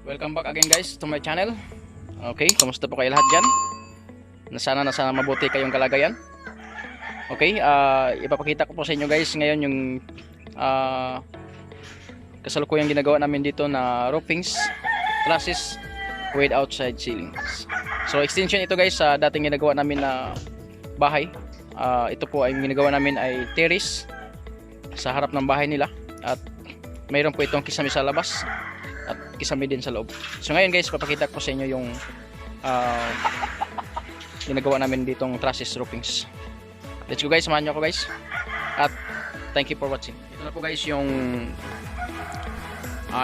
Welcome back again guys to my channel. Okay, kumusta po kayo lahat dyan? Sana mabuti kayong kalagayan. Okay, ipapakita ko po sa inyo guys ngayon yung kasalukuyang ginagawa namin dito na roofings, trusses with outside ceilings. So extension ito guys sa dating ginagawa namin na bahay. Ito po ay ginagawa namin ay terrace sa harap ng bahay nila at mayroon po itong kisame sa labas at kisame din sa loob. So ngayon guys, papakita ko sa inyo yung ginagawa namin ditong trusses roofings. Let's go guys, samahan nyo ako guys. At thank you for watching. Ito na po guys yung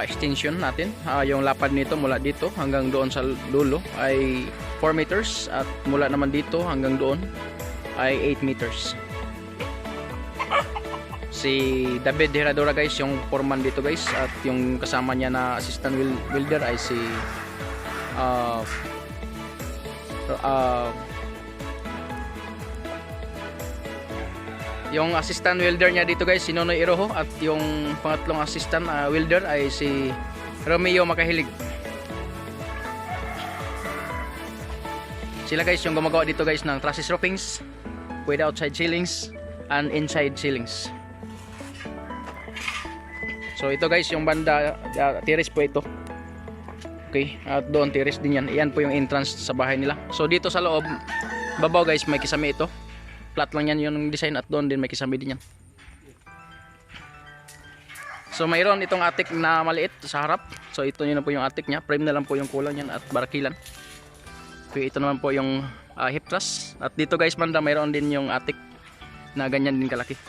extension natin. Yung lapad nito mula dito hanggang doon sa dulo ay 4 meters at mula naman dito hanggang doon ay 8 meters. Si David Herradora guys yung foreman dito guys, at yung kasama niya na assistant welder ay si yung assistant welder niya dito guys si Nonoy Iroho, at yung pangatlong assistant welder ay si Romeo Makahilig. Sila guys yung gumagawa dito guys ng trusses roofings with outside ceilings and inside ceilings. So ito guys yung banda, terrace po ito. Okay, at doon terrace din yan. Iyan po yung entrance sa bahay nila. So dito sa loob, babaw guys may kisame ito. Flat lang yan yung design, at doon din may kisame din yan. So mayroon itong attic na maliit sa harap. So ito yun na po yung attic nya. Frame na lang po yung kulang yan at barakilan. Okay, ito naman po yung hip truss. At dito guys banda mayroon din yung attic na ganyan din kalaki.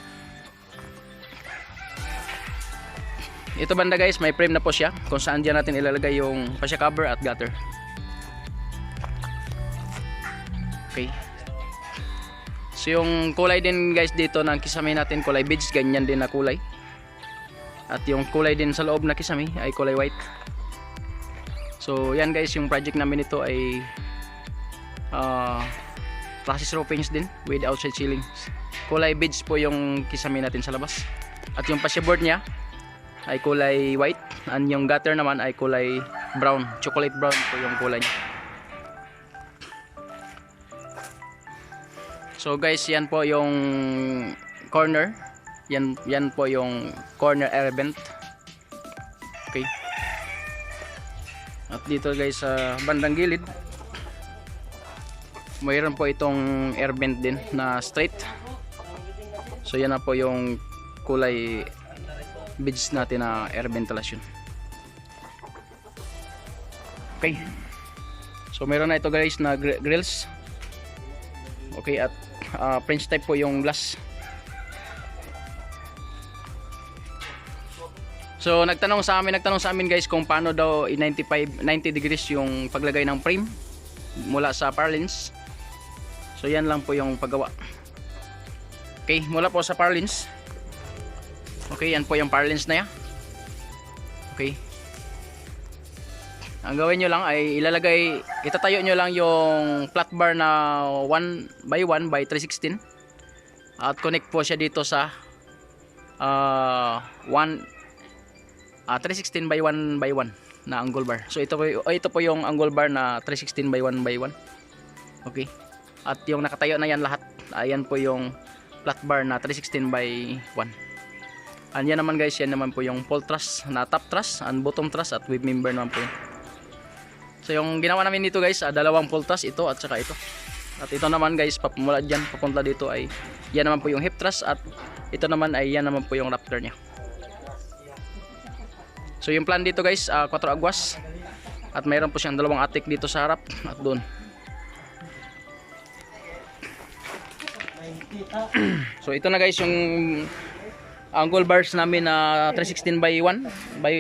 Ito banda guys, may frame na po siya kung saan diyan natin ilalagay yung fascia cover at gutter. Okay. So yung kulay din guys dito ng kisame natin, kulay beige, ganyan din na kulay. At yung kulay din sa loob na kisame ay kulay white. So yan guys, yung project namin ito ay trusses roofings din with outside ceilings. Kulay beige po yung kisame natin sa labas. At yung fascia board niya ay kulay white, and yung gutter naman ay kulay brown, chocolate brown po yung kulay niya. So guys, yan po yung corner, yan po yung corner air vent. Okay, at dito guys sa bandang gilid mayroon po itong air vent din na straight. So yan na po yung kulay beige natin na air ventilation. Okay, so meron na ito guys na grills. Okay, at French type po yung glass. So nagtanong sa amin guys kung paano daw 90 degrees yung paglagay ng frame mula sa purlins. So yan lang po yung paggawa. Okay, mula po sa purlins. Okay, yan po yung purlins na yan. Okay, ang gawin nyo lang ay itatayo nyo lang yung flat bar na 1 by 1 by 316 at connect po siya dito sa 316 by 1 by 1 na angle bar. So ito po yung angle bar na 316 by 1 by 1. Okay, at yung nakatayo na yan lahat, ayan po yung flat bar na 316 by 1. And yan naman guys, yan naman po yung pole truss na top truss and bottom truss at web member naman po yun. So yung ginawa namin dito guys, dalawang pole truss, ito at saka ito. At ito naman guys, mula dyan papunta dito ay yan naman po yung hip truss, at ito naman ay yan naman po yung rafter nya. So yung plan dito guys, 4 agwas, at mayroon po siyang dalawang attic dito sa harap at doon. So ito na guys yung angle bars namin na 316 by 1 by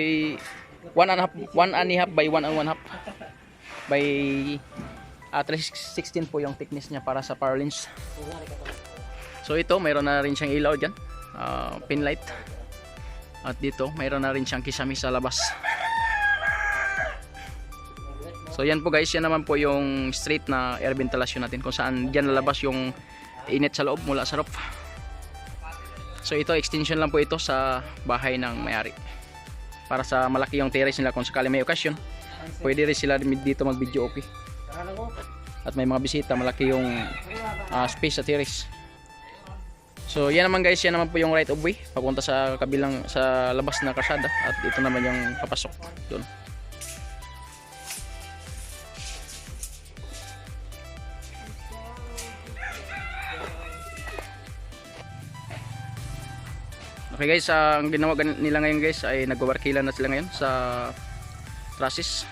1 and a half by 1 and 1 half by 316 po yung thickness niya para sa purlins. So ito mayroon na rin siyang ilaw dyan, pin light, at dito mayroon na rin siyang kisame sa labas. So yan po guys, yan naman po yung straight na air ventilation natin kung saan dyan lalabas yung init sa loob mula sa roof. So ito extension lang po ito sa bahay ng may-ari. para sa malaki yung terrace nila kung sakali may okasyon. Pwede rin sila dito mag video, okay. At may mga bisita, malaki yung space sa terrace. So yan naman guys, yan naman po yung right of way papunta sa kabilang, sa labas na kalsada, at ito naman yung papasok doon. Okay guys, ang ginawa nila ngayon guys ay nagwawarkila na sila ngayon sa trusses.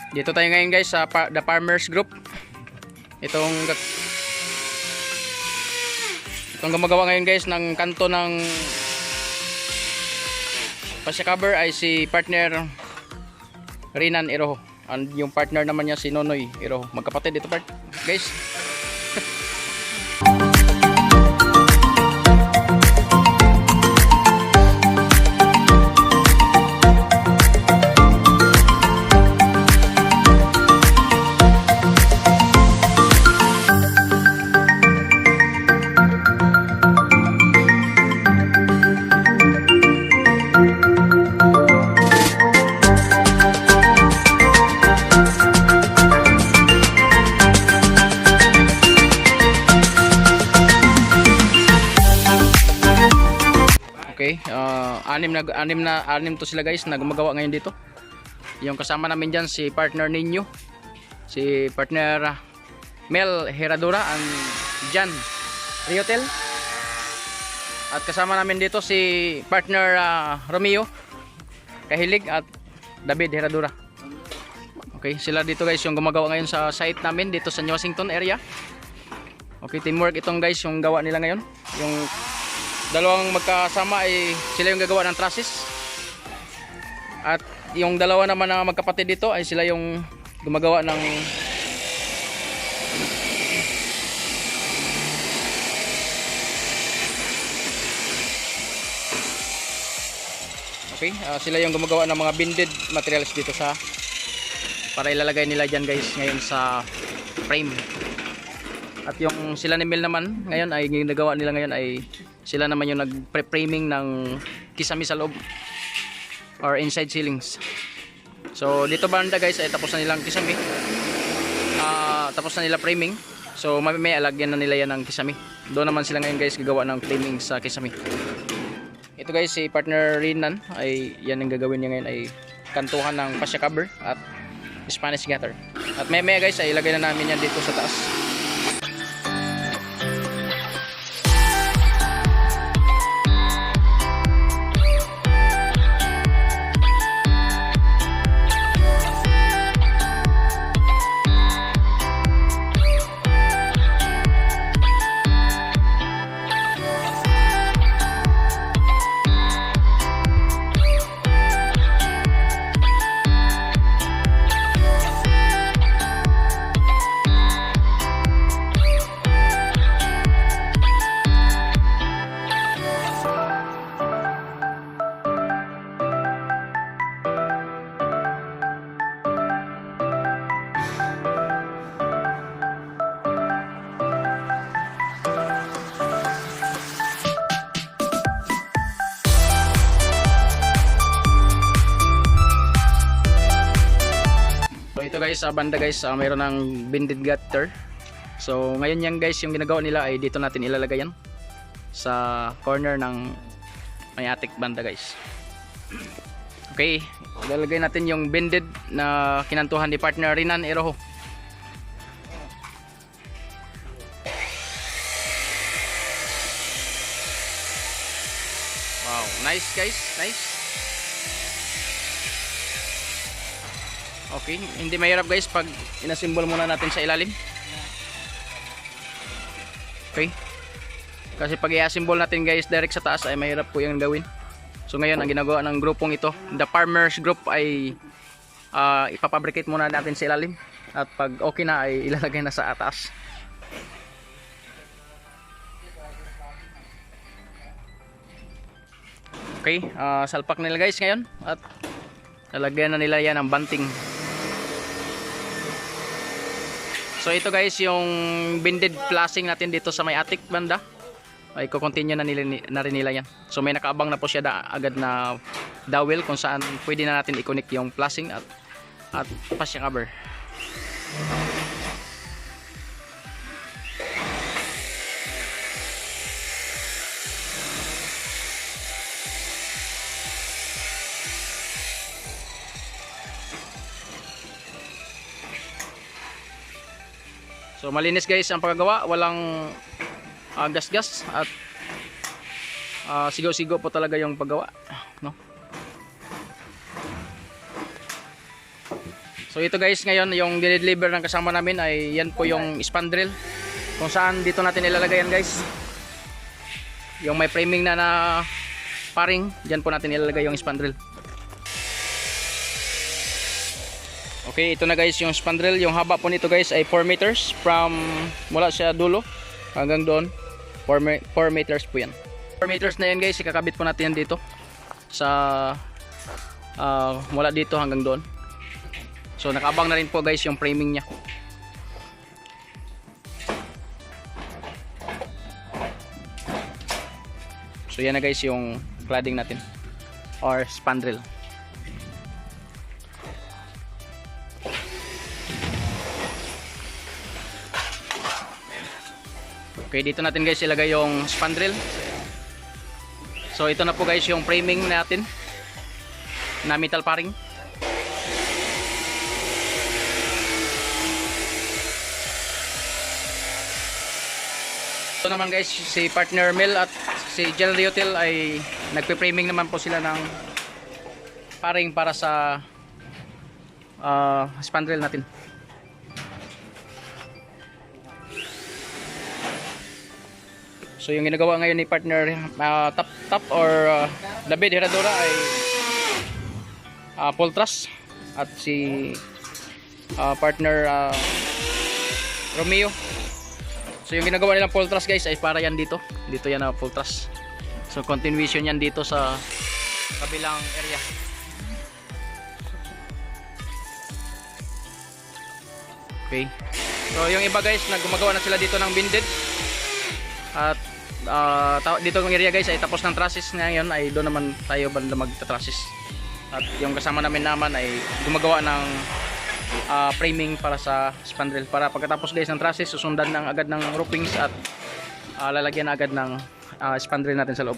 Dito tayo ngayon guys sa The Farmers Group. Itong gumagawa ngayon guys ng kanto ng pasya-cover ay si partner Rinan Iroho. And yung partner naman niya si Nonoy Iroho. Magkapatid ito guys. Okay, anim to sila guys na gumagawa ngayon dito. Yung kasama namin dyan si partner ninyo, si partner Mel Heradura and Jan Riotel. At kasama namin dito si partner Romeo Kahilig at David Heradura. Okay, sila dito guys yung gumagawa ngayon sa site namin dito sa New Washington area. Okay, teamwork itong guys yung gawa nila ngayon. Yung dalawang magkasama ay sila yung gagawa ng trusses. At yung dalawa naman na magkapatid dito ay sila yung gumagawa ng sila yung gumagawa ng mga bended materials dito sa para ilalagay nila dyan guys ngayon sa frame. At yung sila ni Mel naman ngayon ay ginagawa nila ngayon ay sila naman yung nag-pre-framing ng kisame sa loob or inside ceilings. So dito banda guys ay tapos na nilang kisame. Tapos na nila framing. So may alagyan na nila yan ng kisame. Doon naman sila ngayon guys gagawa ng framing sa kisame. Ito guys si partner Rinan ay yan ang gagawin niya ngayon ay kantuhan ng fascia cover at Spanish gutter. At may guys ay ilagay na namin yan dito sa taas. Ito guys, sa banda guys, mayroon ng bended gutter. So ngayon yan guys, yung ginagawa nila ay dito natin ilalagay yan sa corner ng may attic banda guys. Okay, ilalagay natin yung bended na kinantuhan ni partner Rinan Iroho. Wow, nice guys, nice. Okay, hindi mahirap guys pag inasimbol muna natin sa ilalim. Okay. Kasi pag i-assemble natin guys direct sa taas ay mahirap po yung gawin. So ngayon ang ginagawa ng grupong ito, the farmers group ay ipapabricate muna natin sa ilalim. At pag okay na ay ilalagay na sa taas. Okay, salpak nila guys ngayon. At lalagyan na nila yan ng banting. So ito guys yung bended flashing natin dito sa may attic banda. Ay ko-continue na rin nila yan. So may nakaabang na po siya agad na dowel kung saan pwede na natin i-connect yung flashing at fascia cover. So malinis guys ang paggawa, walang gas-gas at sigaw-sigaw po talaga yung paggawa, no? So ito guys ngayon yung dinideliver ng kasama namin ay yan po yung spandrel kung saan dito natin ilalagay yan guys. Yung may framing na paring, diyan po natin ilalagay yung spandrel. Okay, ito na guys yung spandrel. Yung haba po nito guys ay 4 meters from mula sa dulo hanggang doon. 4 meters po yan. 4 meters na yan guys, ikakabit po natin yan dito sa mula dito hanggang doon. So nakaabang na rin po guys yung framing nya. So yan na guys yung cladding natin or spandrel. Okay, dito natin guys ilagay yung spandrel. So ito na po guys yung framing natin na metal paring. Ito naman guys si partner Mel at si General Riotel ay nagpe-framing naman po sila ng paring para sa spandrel natin. So yung ginagawa ngayon ni partner top or David Herradura ay full truss at si partner Romeo. So yung ginagawa nilang full truss guys ay para yan dito yan na full truss. So continuation yan dito sa kabilang area. Okay. So yung iba guys, gumagawa na sila dito ng binded. At dito ng area guys ay tapos ng trusses ngayon, ay doon naman tayo banda magta-trusses. At yung kasama namin ay gumagawa ng framing para sa spandrel, para pagkatapos guys ng trusses susundan ng agad ng roofings at lalagyan na agad ng spandrel natin sa loob.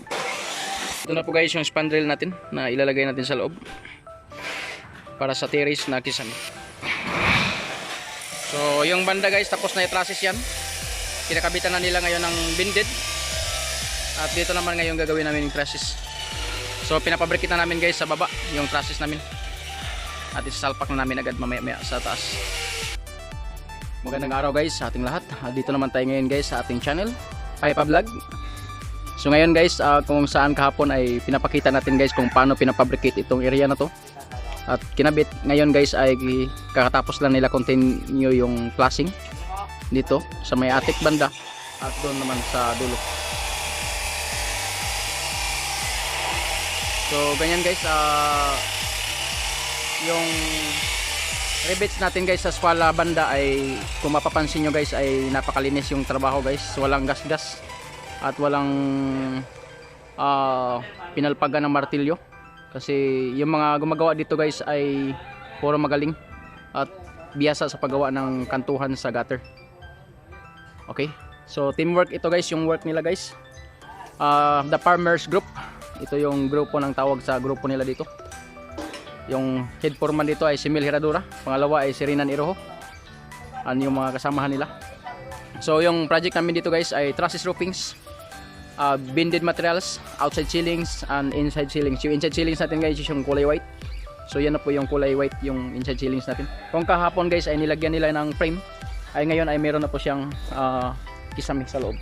Ito na po guys yung spandrel natin na ilalagay natin sa loob para sa terrace na kisame. So yung banda guys tapos na i-trusses yan, kinakabitan na nila ngayon ng binded. At dito naman ngayon gagawin namin yung trusses. So pinapabrikit na namin guys sa baba yung trusses namin. At isasalpak na namin agad mamaya sa taas. Magandang araw guys sa ating lahat. Dito naman tayo ngayon guys sa ating channel, Paipa Vlog. So ngayon guys, kung saan kahapon ay pinapakita natin guys kung paano pinapabricate itong area na to. At kinabit ngayon guys ay kakatapos lang nila continue yung flashing dito sa may attic banda at doon naman sa dulo. So ganyan guys, yung rivets natin guys sa swala banda ay kung mapapansin nyo guys ay napakalinis yung trabaho guys. Walang gas-gas at walang pinalpagan ng martilyo. Kasi yung mga gumagawa dito guys ay puro magaling at biyasa sa paggawa ng kantuhan sa gutter. Okay, so teamwork ito guys, yung work nila guys. The Farmers Group, ito yung grupo ng tawag sa grupo nila dito. Yung head foreman dito ay si Mil Herradura, pangalawa ay si Rinan Iroho. Yung mga kasamahan nila. So yung project namin dito guys ay trusses roofings, binded materials, outside ceilings and inside ceilings. Yung inside ceilings natin guys yung kulay white. So yan na po yung kulay white yung inside ceilings natin. Kung kahapon guys ay nilagyan nila ng frame, ay ngayon ay meron na po siyang kisame sa loob.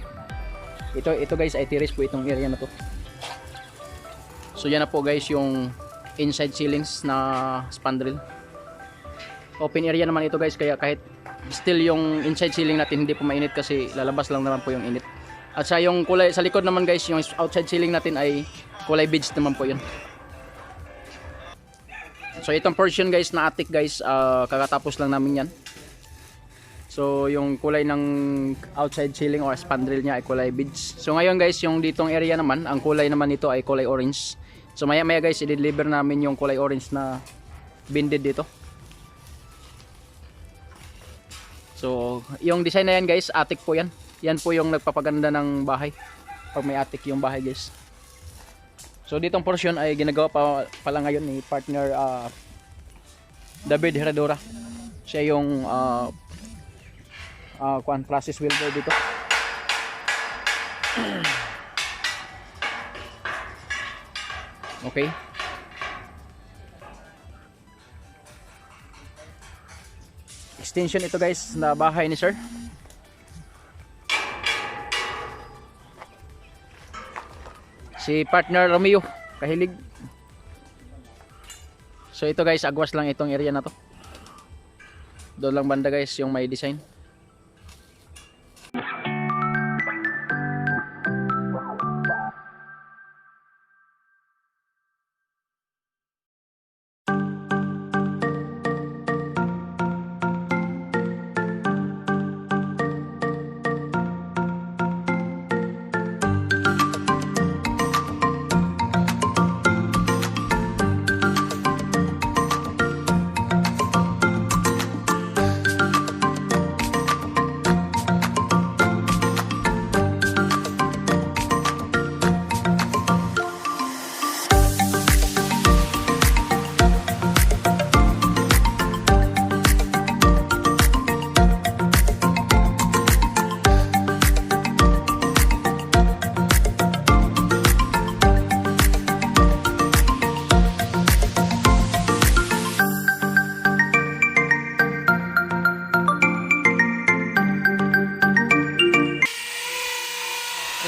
Ito guys ay terrace po itong area na to. So yan na po guys yung inside ceilings na spandrel. Open area naman ito guys, kaya kahit still yung inside ceiling natin hindi po mainit kasi lalabas lang naman po yung init. At sa yung kulay sa likod naman guys, yung outside ceiling natin ay kulay beige naman po yun. So itong portion guys na attic guys, kakatapos lang namin yan. So yung kulay ng outside ceiling or spandrel niya ay kulay beige. So ngayon guys, yung ditong area naman, ang kulay naman nito ay kulay orange. So maya maya guys, i-deliver namin yung kulay orange na binded dito. So yung design na yan guys, attic po yan. Yan po yung nagpapaganda ng bahay pag may attic yung bahay guys. So ditong portion ay ginagawa pa lang ngayon ni partner David Herradura. Siya yung process welder dito. Okay. Extension ito guys na bahay ni sir. Si partner Romeo Kahilig. So ito guys, agwas lang itong area na to. Doon lang banda guys yung may design.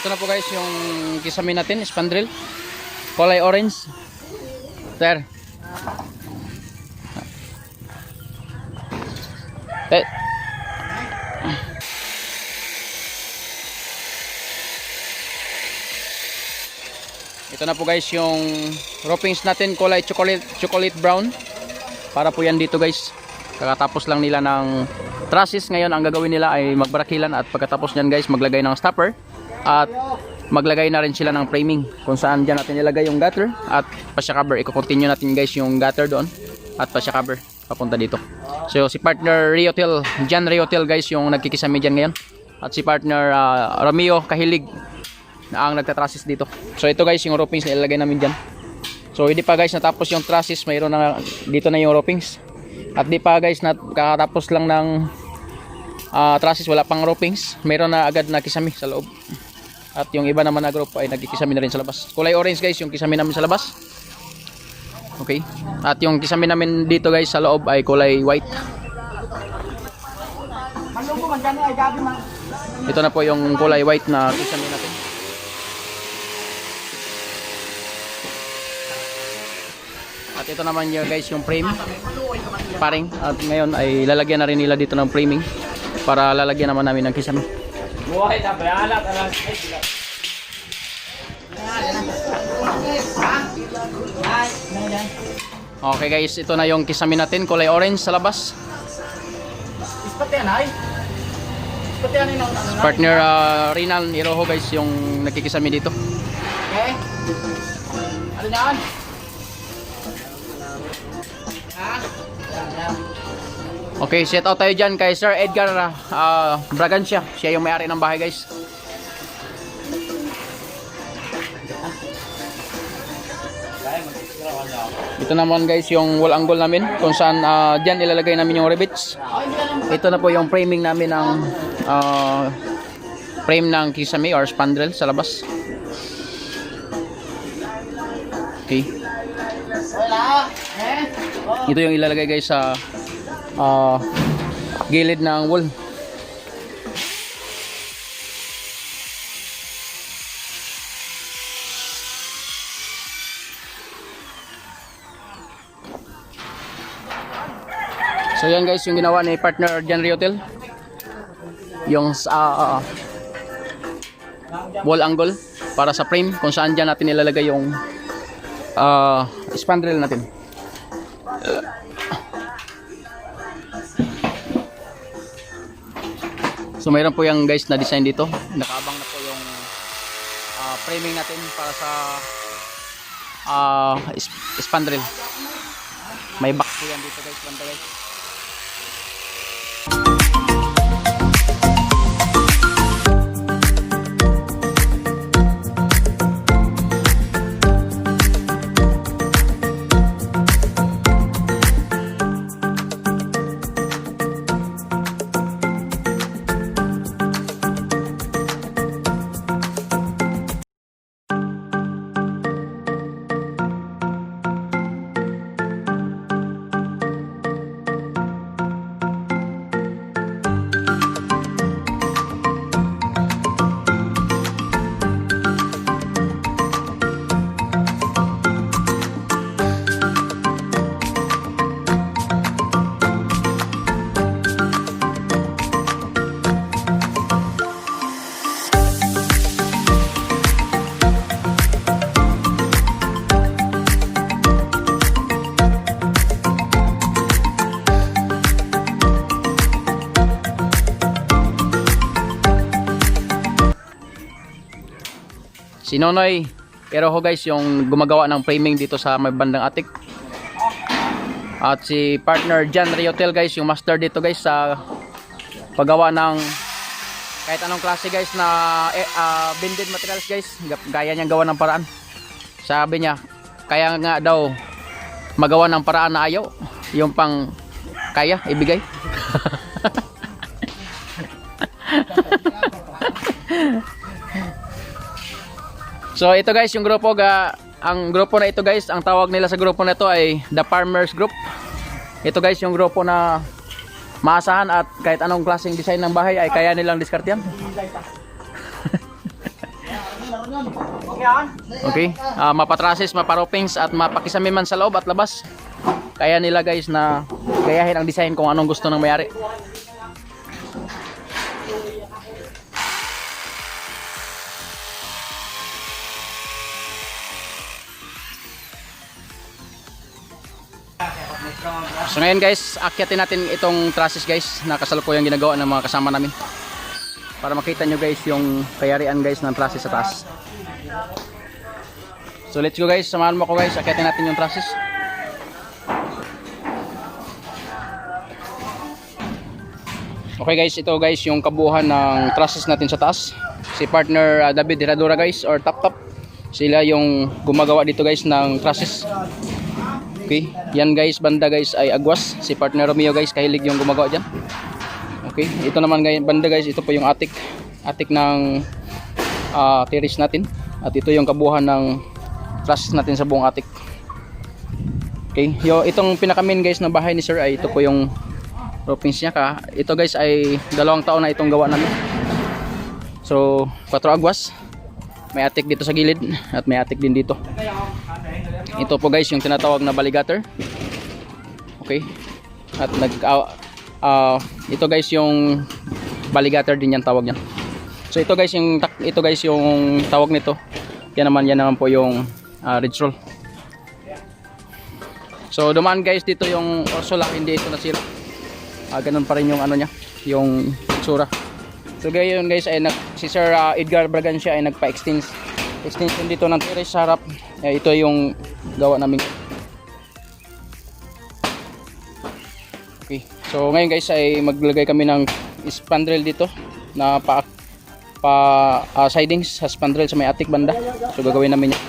Ito na po guys yung kisame natin, spandrel. Kulay orange. Sir. Ito na po guys yung roofings natin, kulay chocolate brown. Para po yan dito guys. Kakatapos lang nila ng trusses ngayon ang gagawin nila ay magbarakilan at pagkatapos niyan guys maglagay ng stopper at maglagay na rin sila ng framing kung saan dyan natin ilagay yung gutter at fascia cover. I-continue natin guys yung gutter doon at fascia cover papunta dito. So si partner Riotel, Jan Riotel guys yung nagkikisami dyan ngayon at si partner Romeo Kahilig na ang nagtatrusses dito. So ito guys yung ropings na ilalagay namin dyan. So hindi pa guys natapos yung trusses, mayroon na dito na yung ropings. At di pa guys kakatapos lang ng trusses, wala pang ropings, mayroon na agad na kisami sa loob. At yung iba naman na group ay nagkikisami na rin sa labas. Kulay orange guys yung kisami namin sa labas. Okay. At yung kisami namin dito guys sa loob ay kulay white. Ito na po yung kulay white na kisami natin. At ito naman yung guys yung frame paring. At ngayon ay lalagyan na rin nila dito ng framing para lalagyan naman namin ng kisame. Okay guys, ito na yung kisame natin, kulay orange sa labas. Partner Rinal Iroho guys yung nakikisami dito. Okay. Ano yan? Okay, shout out tayo dyan kay Sir Edgar Bragancia. Siya yung may-ari ng bahay guys. Ito naman guys yung wall angle namin kung saan dyan ilalagay namin yung rivets. Ito na po yung framing namin ng frame ng kisame or spandrel sa labas. Okay. Ito yung ilalagay guys sa gilid ng wall. So yan guys yung ginawa ni partner Jan Riotel. Yung wall angle para sa frame kung saan dyan natin ilalagay yung spandrel natin. So mayroon po yung guys na design dito. Nakaabang na po yung framing natin para sa spandrel. May back po yan dito guys, banda guys. Si Nonoy Iroho guys yung gumagawa ng framing dito sa may bandang atik. At si partner Jan Riotel guys yung master dito guys sa paggawa ng kahit anong klase guys na bended materials guys. Gaya niyang gawa ng paraan. Sabi niya kaya nga daw magawa ng paraan na ayaw. Yung pang kaya ibigay. So ito guys yung grupo ang grupo na ito guys, ang tawag nila sa grupo na ito ay The Farmers Group. Ito guys yung grupo na maasahan at kahit anong klaseng design ng bahay ay kaya nilang diskartehan. Okay, mapatrases, maparopings at mapakisami man sa loob at labas. Kaya nila guys na gayahin ang design kung anong gusto ng may-ari. So ngayon guys, akyatin natin itong trusses guys na kasalukuyang ginagawa ng mga kasama namin. Para makita nyo guys yung kayarian guys ng trusses sa taas. So let's go guys, samahan mo ko guys, akyatin natin yung trusses. Okay guys, ito guys yung kabuuan ng trusses natin sa taas. Si partner David Herradura guys or Tap Tap. Sila yung gumagawa dito guys ng trusses. Okay, yan guys, banda guys ay Agwas. Si partner Romeo guys, kahilig yung gumagawa dyan. Okay, ito naman guys, banda guys, ito po yung atik ng terrace natin. At ito yung kabuuan ng trusses natin sa buong atik. Okay, itong pinaka-main guys na bahay ni Sir ay ito po yung roofings niya. Ito guys ay 2 taon na itong gawa namin. So 4 Agwas. May atik dito sa gilid at may atik din dito. Ito po guys yung tinatawag na baligater. Okay. At ito guys yung baligater din yan tawag niyan. So ito guys yung tawag nito. Yan naman po yung ridge roll. So dumaan guys dito yung Ursula, hindi ito nasira. Ganun pa rin yung ano niya, yung itsura. So gayon guys ay si Sir Edgar Bragancia ay extension dito ng terrace sa harap. Ito yung gawa namin. Okay. So ngayon guys ay maglagay kami ng spandrel dito na sidings sa spandrel sa may atik banda. So gagawin namin yan.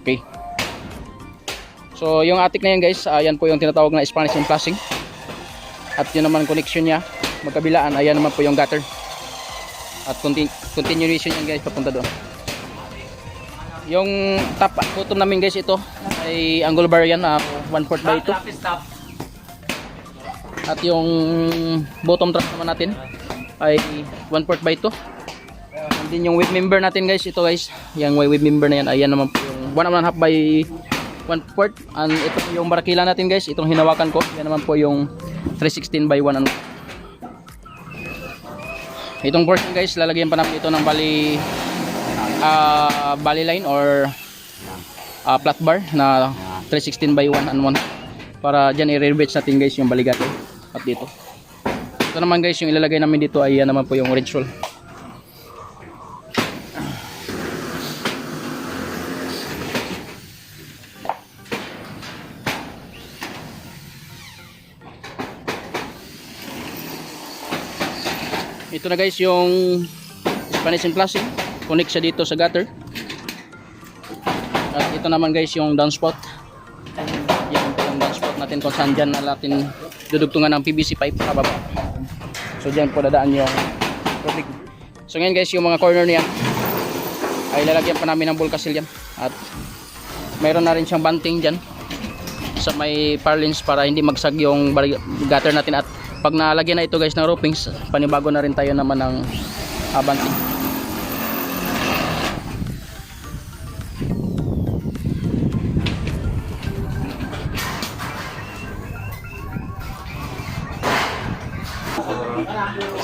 Okay. So yung atik na yan guys, yan po yung tinatawag na Spanish flashing. At yun naman connection niya magkabilaan, ayan naman po yung gutter. At continuation yan guys papunta doon. Yung top bottom namin guys, ito ay angle bar yan, 1/4 by 2. At yung bottom truss naman natin ay 1/4 by 2. And then yung wave member natin guys, ito guys, yung wave member na yan, ayan naman po yung 1.5 by 1/4. And ito po yung barakila natin guys, itong hinawakan ko, yan naman po yung 316 by 1. Itong portion guys, lalagyan pa namin ito ng bali line or flat bar na 316 by 1 and 1 para dyan i-reverse natin guys yung baligato. At dito ito naman guys yung ilalagay namin dito ay yan naman po yung ridge roll. Ito na guys yung Spanish flashing, connect siya dito sa gutter. At ito naman guys yung downspout. Yan yung downspout natin kung saan dyan natin dudugtungan ng PVC pipe pababa. So dyan po dadaan yung tubig. So ngayon guys yung mga corner niya ay lalagyan pa namin ng bulkasil yan. At mayroon na rin siyang banting dyan sa may purlins para hindi magsag yung gutter natin. At pag nalagyan na ito guys ng roofings, panibago na rin tayo naman ng banting.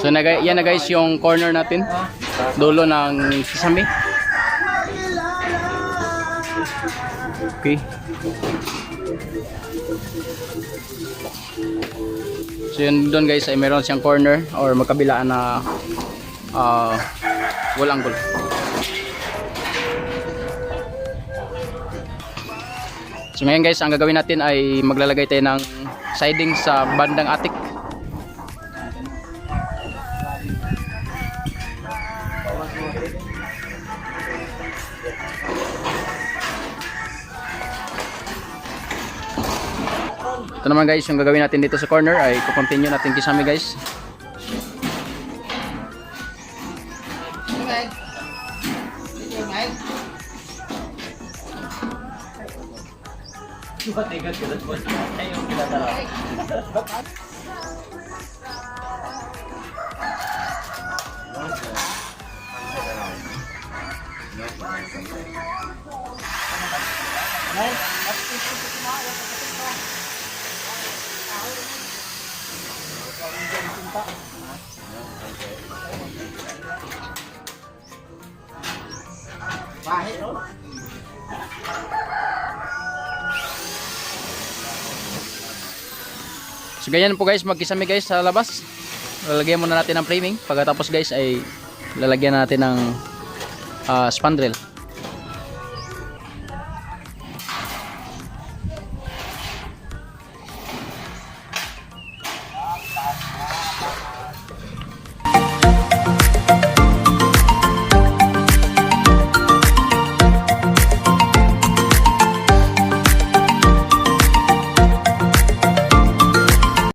So yan na guys yung corner natin, dulo ng sesame. Okay. So yun doon guys ay meron siyang corner or magkabilaan na wall angle. So ngayon guys, ang gagawin natin ay maglalagay tayo ng siding sa bandang atik. Ito naman guys, yung gagawin natin dito sa corner ay continue natin kisame guys. So ganyan po guys, magkisame guys sa labas. Lalagyan muna natin ng framing. Pagkatapos guys ay lalagyan natin ng spandrel.